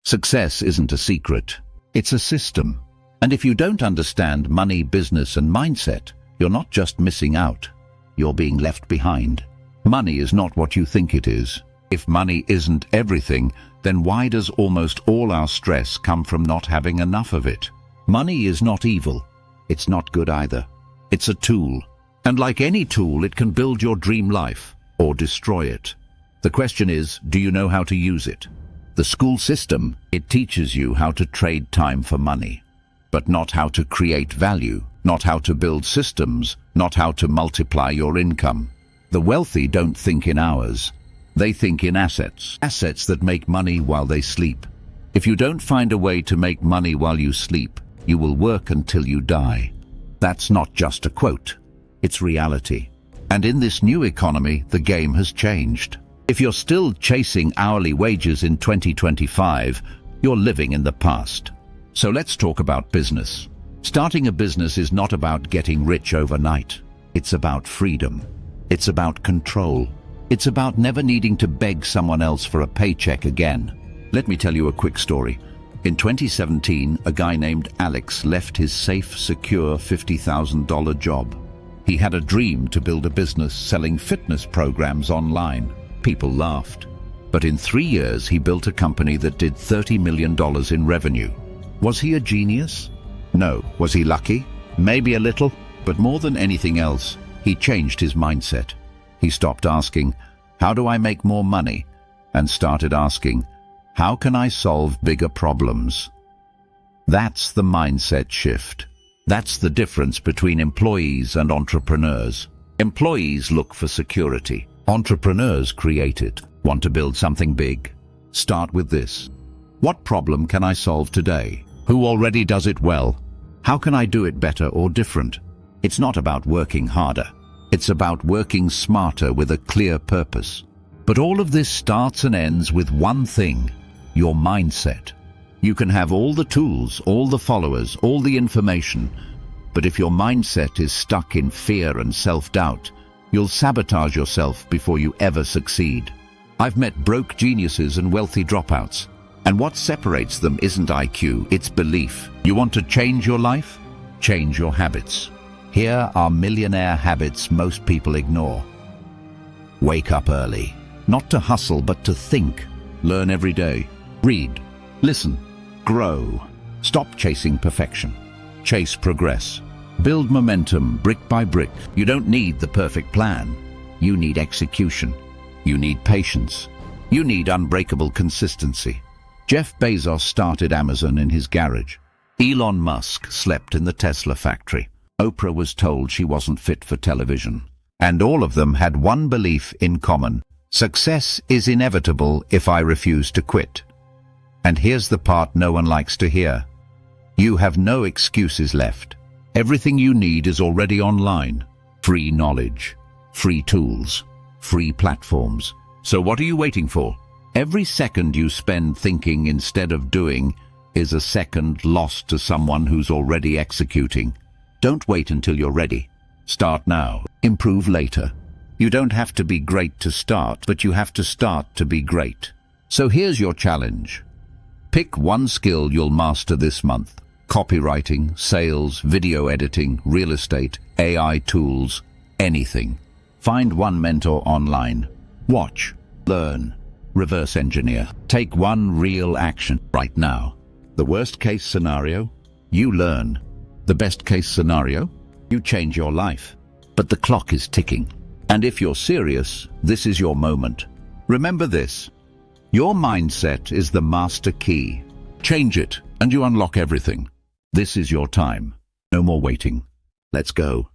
Success isn't a secret. It's a system. And if you don't understand money, business, and mindset, you're not just missing out. You're being left behind. Money is not what you think it is. If money isn't everything, then why does almost all our stress come from not having enough of it? Money is not evil. It's not good either. It's a tool. And like any tool, it can build your dream life or destroy it. The question is, do you know how to use it? The school system, it teaches you how to trade time for money, but not how to create value, not how to build systems, not how to multiply your income. The wealthy don't think in hours. They think in assets. Assets that make money while they sleep. If you don't find a way to make money while you sleep, you will work until you die. That's not just a quote. It's reality. And in this new economy, the game has changed. If you're still chasing hourly wages in 2025, you're living in the past. So let's talk about business. Starting a business is not about getting rich overnight. It's about freedom. It's about control. It's about never needing to beg someone else for a paycheck again. Let me tell you a quick story. In 2017, a guy named Alex left his safe, secure $50,000 job. He had a dream to build a business selling fitness programs online. People laughed. But in 3 years, he built a company that did $30 million in revenue. Was he a genius? No. Was he lucky? Maybe a little. But more than anything else, he changed his mindset. He stopped asking, how do I make more money? And started asking, how can I solve bigger problems? That's the mindset shift. That's the difference between employees and entrepreneurs. Employees look for security. Entrepreneurs create it. Want to build something big? Start with this. What problem can I solve today? Who already does it well? How can I do it better or different? It's not about working harder. It's about working smarter with a clear purpose. But all of this starts and ends with one thing: your mindset. You can have all the tools, all the followers, all the information, but if your mindset is stuck in fear and self-doubt, you'll sabotage yourself before you ever succeed. I've met broke geniuses and wealthy dropouts, and what separates them isn't IQ, it's belief. You want to change your life? Change your habits. Here are millionaire habits most people ignore. Wake up early. Not to hustle, but to think. Learn every day. Read. Listen. Grow. Stop chasing perfection. Chase progress. Build momentum brick by brick. You don't need the perfect plan. You need execution. You need patience. You need unbreakable consistency. Jeff Bezos started Amazon in his garage. Elon Musk slept in the Tesla factory. Oprah was told she wasn't fit for television. And all of them had one belief in common: success is inevitable if I refuse to quit. And here's the part no one likes to hear. You have no excuses left. Everything you need is already online. Free knowledge, free tools, free platforms. So what are you waiting for? Every second you spend thinking instead of doing is a second lost to someone who's already executing. Don't wait until you're ready. Start now. Improve later. You don't have to be great to start, but you have to start to be great. So here's your challenge. Pick one skill you'll master this month. Copywriting, sales, video editing, real estate, AI tools, anything. Find one mentor online. Watch, learn, reverse engineer. Take one real action right now. The worst case scenario, you learn. The best case scenario, you change your life. But the clock is ticking. And if you're serious, this is your moment. Remember this. Your mindset is the master key. Change it, and you unlock everything. This is your time. No more waiting. Let's go.